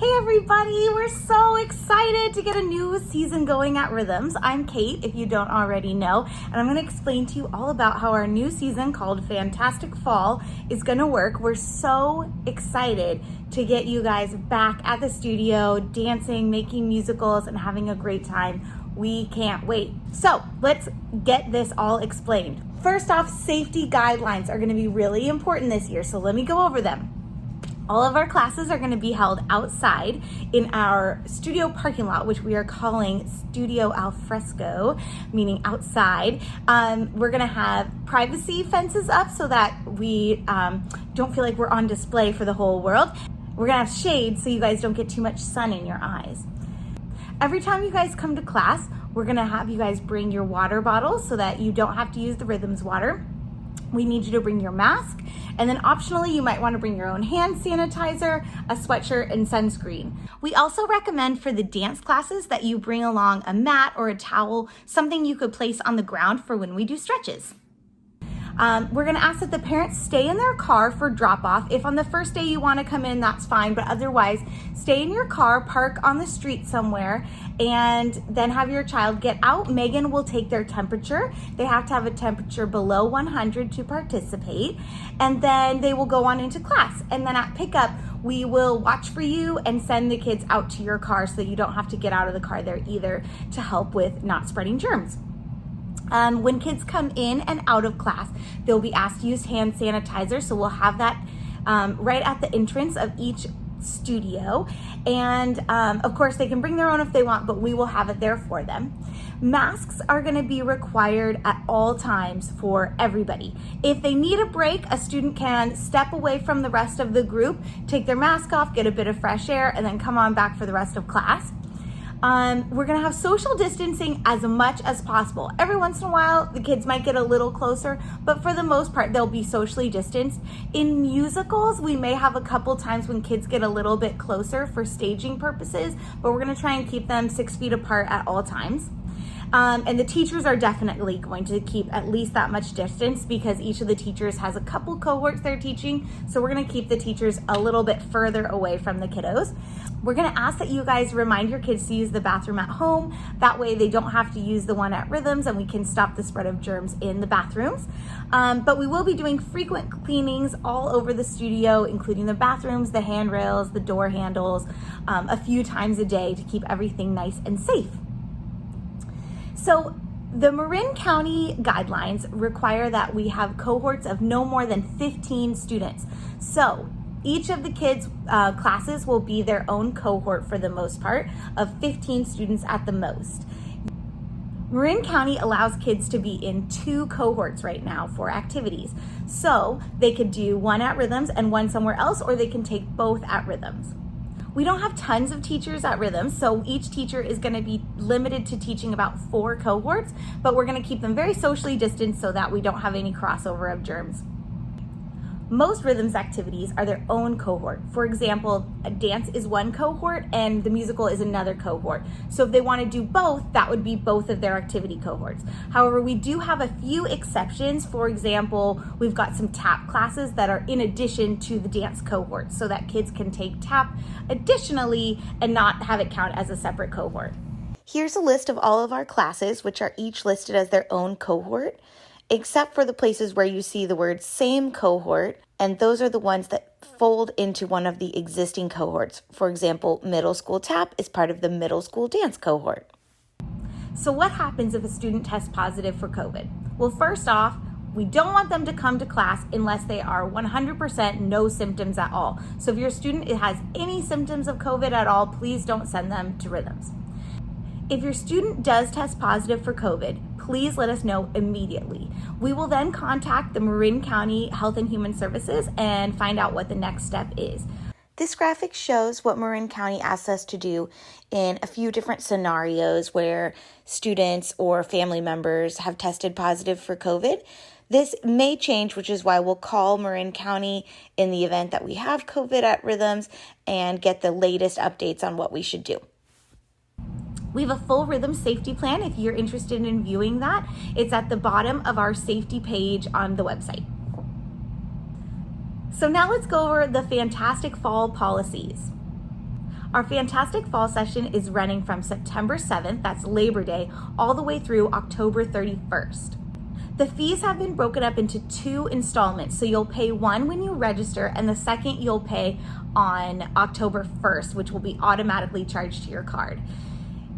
Hey everybody, we're so excited to get a new season going at Rhythms. I'm Kate, if you don't already know, and I'm going to explain to you all about how our new season called Fantastic Fall is going to work. We're so excited to get you guys back at the studio, dancing, making musicals, and having a great time. We can't wait. So let's get this all explained. First off, safety guidelines are going to be really important this year, so let me go over them. All of our classes are going to be held outside in our studio parking lot, which we are calling Studio Alfresco, meaning outside. We're going to have privacy fences up so that we don't feel like we're on display for the whole world. We're going to have shades so you guys don't get too much sun in your eyes. Every time you guys come to class, we're going to have you guys bring your water bottles so that you don't have to use the Rhythms water. We need you to bring your mask, and then optionally you might want to bring your own hand sanitizer, a sweatshirt, and sunscreen. We also recommend for the dance classes that you bring along a mat or a towel, something you could place on the ground for when we do stretches. We're going to ask that the parents stay in their car for drop-off. If on the first day you want to come in, that's fine, but otherwise stay in your car, park on the street somewhere, and then have your child get out. Megan will take their temperature. They have to have a temperature below 100 to participate, and then they will go on into class. And then at pickup, we will watch for you and send the kids out to your car so that you don't have to get out of the car there either, to help with not spreading germs. When kids come in and out of class, they'll be asked to use hand sanitizer. So we'll have that right at the entrance of each studio. And of course, they can bring their own if they want, but we will have it there for them. Masks are going to be required at all times for everybody. If they need a break, a student can step away from the rest of the group, take their mask off, get a bit of fresh air, and then come on back for the rest of class. We're going to have social distancing as much as possible. Every once in a while, the kids might get a little closer, but for the most part, they'll be socially distanced. In musicals, we may have a couple times when kids get a little bit closer for staging purposes, but we're going to try and keep them 6 feet apart at all times. And the teachers are definitely going to keep at least that much distance because each of the teachers has a couple cohorts they're teaching. So we're going to keep the teachers a little bit further away from the kiddos. We're going to ask that you guys remind your kids to use the bathroom at home. That way they don't have to use the one at Rhythms and we can stop the spread of germs in the bathrooms. But we will be doing frequent cleanings all over the studio, including the bathrooms, the handrails, the door handles, a few times a day to keep everything nice and safe. So the Marin County guidelines require that we have cohorts of no more than 15 students. So each of the kids' classes will be their own cohort for the most part of 15 students at the most. Marin County allows kids to be in 2 cohorts right now for activities. So they could do one at Rhythms and one somewhere else, or they can take both at Rhythms. We don't have tons of teachers at Rhythms, so each teacher is going to be limited to teaching about 4 cohorts, but we're going to keep them very socially distanced so that we don't have any crossover of germs. Most Rhythms activities are their own cohort. For example, a dance is one cohort and the musical is another cohort. So if they want to do both, that would be both of their activity cohorts. However, we do have a few exceptions. For example, we've got some tap classes that are in addition to the dance cohort so that kids can take tap additionally and not have it count as a separate cohort. Here's a list of all of our classes, which are each listed as their own cohort, except for the places where you see the word same cohort, and those are the ones that fold into one of the existing cohorts. For example, middle school tap is part of the middle school dance cohort. So what happens if a student tests positive for COVID? Well, first off, we don't want them to come to class unless they are 100% no symptoms at all. So if your student has any symptoms of COVID at all, please don't send them to Rhythms. If your student does test positive for COVID, please let us know immediately. We will then contact the Marin County Health and Human Services and find out what the next step is. This graphic shows what Marin County asks us to do in a few different scenarios where students or family members have tested positive for COVID. This may change, which is why we'll call Marin County in the event that we have COVID at Rhythms and get the latest updates on what we should do. We have a full Rhythm safety plan if you're interested in viewing that. It's at the bottom of our safety page on the website. So now let's go over the Fantastic Fall policies. Our Fantastic Fall session is running from September 7th, that's Labor Day, all the way through October 31st. The fees have been broken up into 2 installments, so you'll pay one when you register, and the second you'll pay on October 1st, which will be automatically charged to your card.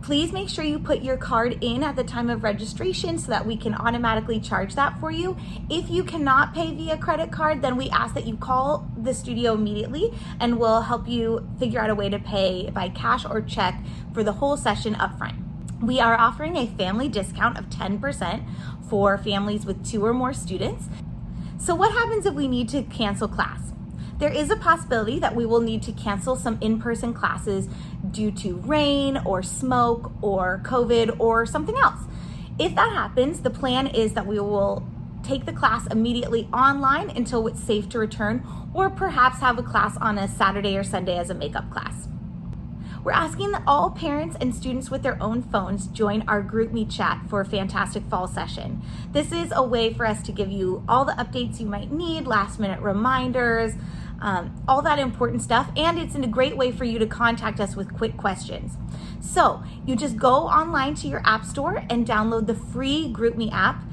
Please make sure you put your card in at the time of registration so that we can automatically charge that for you. If you cannot pay via credit card, then we ask that you call the studio immediately and we'll help you figure out a way to pay by cash or check for the whole session upfront. We are offering a family discount of 10% for families with 2 or more students. So what happens if we need to cancel class? There is a possibility that we will need to cancel some in-person classes due to rain or smoke or COVID or something else. If that happens, the plan is that we will take the class immediately online until it's safe to return, or perhaps have a class on a Saturday or Sunday as a makeup class. We're asking that all parents and students with their own phones join our GroupMe chat for a Fantastic Fall session. This is a way for us to give you all the updates you might need, last minute reminders, all that important stuff, and it's a great way for you to contact us with quick questions. So you just go online to your app store and download the free GroupMe app.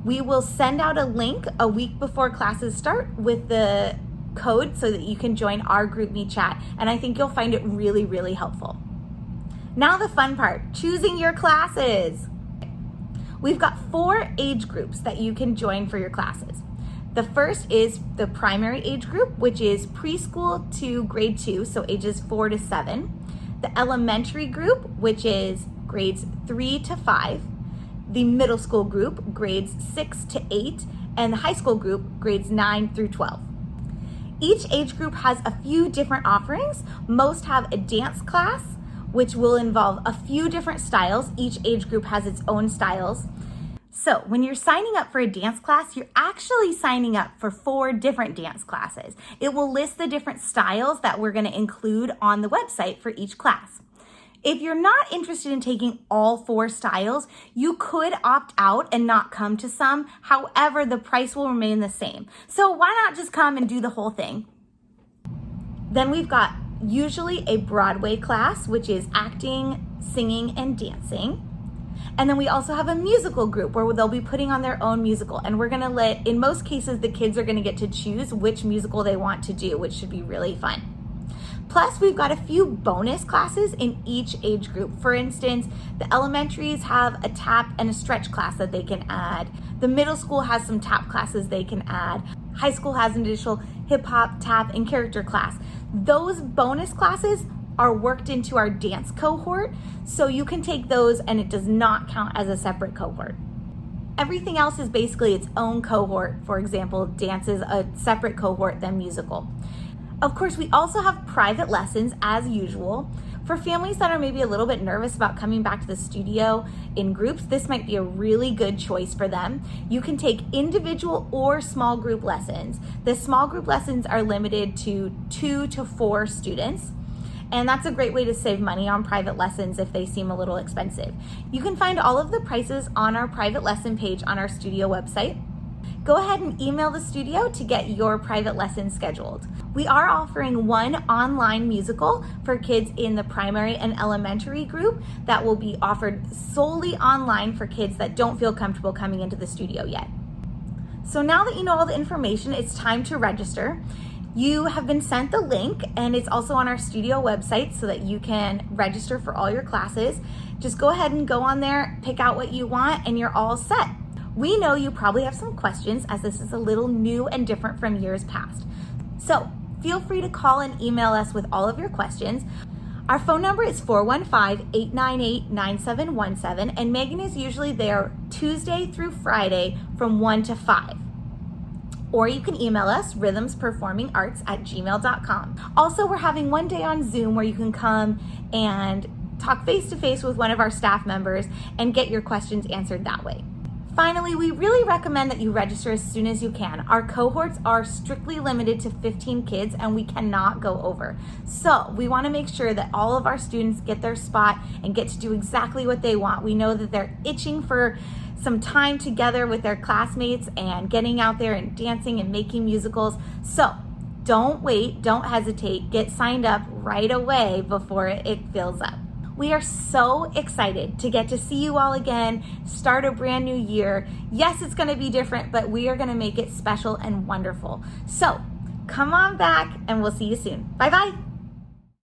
We will send out a link a week before classes start with the code so that you can join our GroupMe chat, and I think you'll find it really, really helpful. Now the fun part, choosing your classes. We've got 4 age groups that you can join for your classes. The first is the primary age group, which is preschool to grade 2, so ages 4 to 7. The elementary group, which is grades 3 to 5. The middle school group, grades 6 to 8. And the high school group, grades 9 through 12. Each age group has a few different offerings. Most have a dance class, which will involve a few different styles. Each age group has its own styles. So when you're signing up for a dance class, you're actually signing up for 4 different dance classes. It will list the different styles that we're going to include on the website for each class. If you're not interested in taking all 4 styles, you could opt out and not come to some. However, the price will remain the same. So why not just come and do the whole thing? Then we've got usually a Broadway class, which is acting, singing, and dancing. And then we also have a musical group where they'll be putting on their own musical. And we're gonna in most cases, the kids are gonna get to choose which musical they want to do, which should be really fun. Plus, we've got a few bonus classes in each age group. For instance, the elementaries have a tap and a stretch class that they can add. The middle school has some tap classes they can add. High school has an additional hip hop, tap, and character class. Those bonus classes are worked into our dance cohort, so you can take those and it does not count as a separate cohort. Everything else is basically its own cohort. For example, dance is a separate cohort than musical. Of course, we also have private lessons as usual. For families that are maybe a little bit nervous about coming back to the studio in groups, this might be a really good choice for them. You can take individual or small group lessons. The small group lessons are limited to 2 to 4 students. And that's a great way to save money on private lessons if they seem a little expensive. You can find all of the prices on our private lesson page on our studio website. Go ahead and email the studio to get your private lesson scheduled. We are offering one online musical for kids in the primary and elementary group that will be offered solely online for kids that don't feel comfortable coming into the studio yet. So now that you know all the information, it's time to register. You have been sent the link, and it's also on our studio website so that you can register for all your classes. Just go ahead and go on there, pick out what you want, and you're all set. We know you probably have some questions as this is a little new and different from years past. So feel free to call and email us with all of your questions. Our phone number is 415-898-9717, and Megan is usually there Tuesday through Friday from 1 to 5. Or you can email us, rhythmsperformingarts@gmail.com. Also, we're having one day on Zoom where you can come and talk face-to-face with one of our staff members and get your questions answered that way. Finally, we really recommend that you register as soon as you can. Our cohorts are strictly limited to 15 kids and we cannot go over. So we want to make sure that all of our students get their spot and get to do exactly what they want. We know that they're itching for some time together with their classmates and getting out there and dancing and making musicals. So Don't wait, don't hesitate. Get signed up right away before it fills up. We are so excited to get to see you all again, start a brand new year. Yes, it's going to be different, but we are going to make it special and wonderful. So come on back and we'll see you soon. Bye-bye.